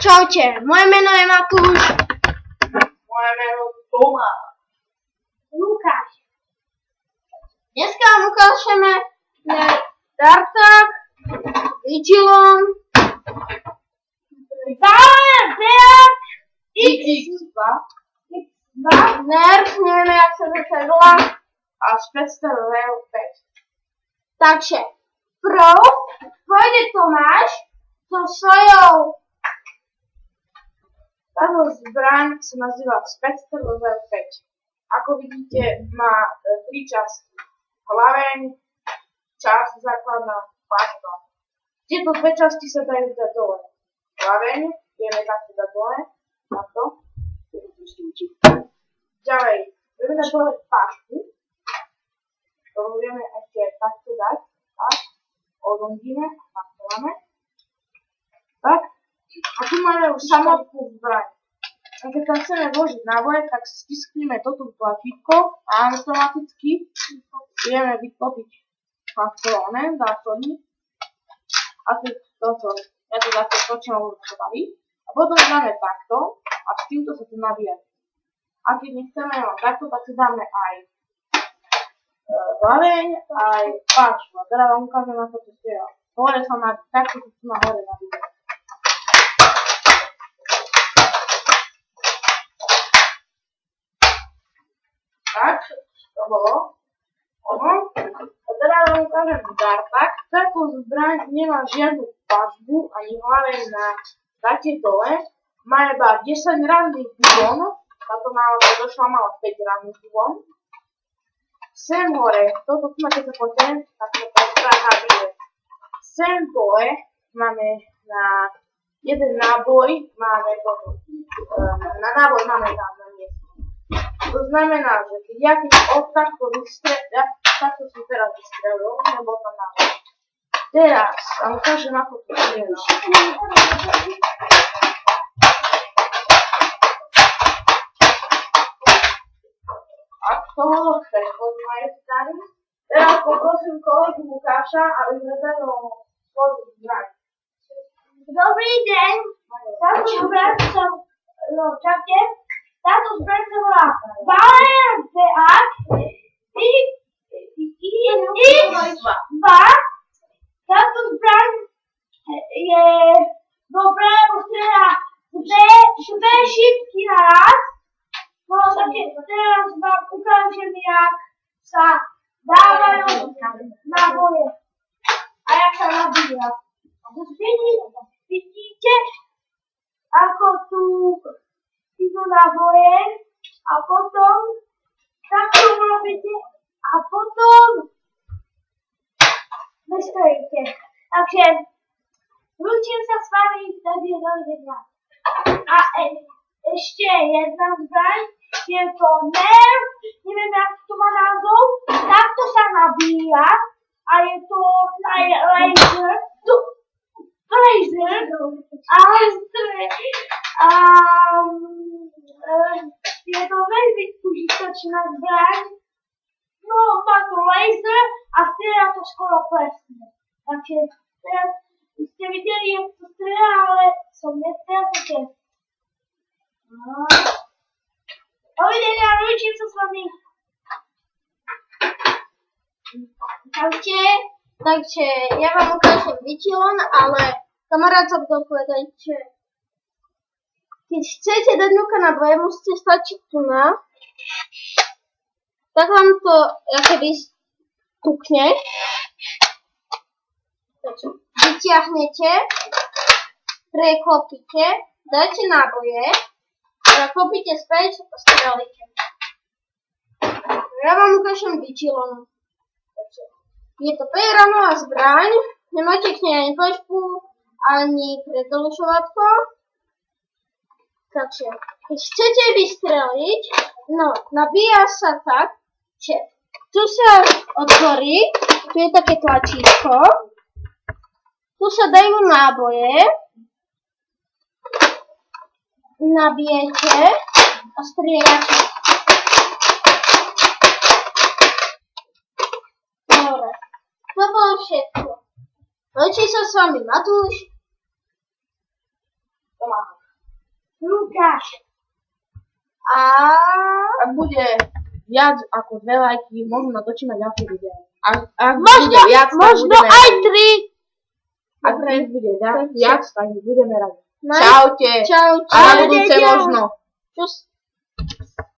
Čaute, moje meno je Matúš. Moje meno je Tomáš. Lukáš. Dneska vám ukážeme Dartak, Vigilon, Beak, X2, Nerf, neviem jak sa to volá, a Spectre Rail 5. Takže prv pôjde Tomáš so svojou. Táto zbraň sa nazýva Spectre Rail 5. Ako vidíte, má 3 časti. Hlaveň, časť základná, pažba. Tieto dve časti sa dajú dať dole. Hlaveň, vieme takto dať dole, takto. Ďalej, vieme dať dole pažbu, ktorú vieme ešte takto dať, tak, odlomíme, takto máme. Tak, a tu máme už samotnú zbraň. A keď tam chceme vložiť náboje, tak stiskneme toto tlačítko a automaticky vieme vyklopiť faktorné zásoby. A toto, ja to takto točím, aby to baví. A potom dáme takto a s týmto sa to nabíja. A keď nechceme len takto, tak si dáme aj hlaveň, aj páčku. A teda vám ukážem, ako to stiera. Hore sa nabíja, takto sa tu na hore nabíja. Tak, to bolo ono. A teda vám ukážem Dartak. Táto zbraň nemá žiadnu pažbu ani hlaveň na dáte dole. Má iba 10 ranných bubon. Táto došla mala 5 ranných bubon. Sem hore, toto tu máte sa poďte, tak sa zbraň nabije. Sem dole máme na jeden náboj, máme toto. Na náboj máme tam na miesto. To znamená, že keď ja takto vystrelím, takto som teraz vystrelil, nebo tam náboj. Teraz vám ukážem, ako to strieľa. A to bolo všetko z mojej strany. Teraz poprosím kolegu Lukáša, aby zvedal svoju zbraň. Dobrý deň, táto zbraň sa, čakte, táto zbraň sa volá Beak X2. Táto zbraň je dobré, postrieľa dve šipky naraz. No takže teraz vám ukážem, jak sa dávajú náboje a jak sa nabíja. Vidíte, ako tu idú náboje a potom takto robíte a potom vystrejíte. Takže lúčim sa s vami, takže dovidenia. A ešte jedna zbraň, je to Nerf, neviem, jak to má názov, takto sa nabíja a je to laser, je to veľmi užitočná zbraň, no má to laser a strieľa to skoro presne. Takže teraz ste videli, jak to strieľa, ale som nestrieľal. Dovidenia, lúčim sa s vami. Takže ja vám ukážem Vigilon, ale kamarát sa budol povedať, že keď chcete dať nuka na dvoje, musíte stačiť tu na, tak vám to akoby stukne. Takže vyťahnete, preklopíte, dáte náboje, klopíte späť a strelíte. Ja vám ukážem Vigilon. Je to 5-gramová zbraň, nemáte k nej ani pažbu, ani predĺžovatko. Takže, keď chcete vystreliť, no, nabíja sa tak, že tu sa otvorí, tu je také tlačítko, tu sa dajú náboje, nabijete a strieľate. Dobre, to bolo všetko. Lečí sa s vami Matúš. Tomáš. Lukáš. A Ak bude viac ako 2 lajky, možno natočíme ďalšie video. Ak možno, bude viac, tak možno budeme aj radi. 3. Ak teraz bude viac, tak budeme radi. No. Čaute. Čau, A na budúce možno. Čus.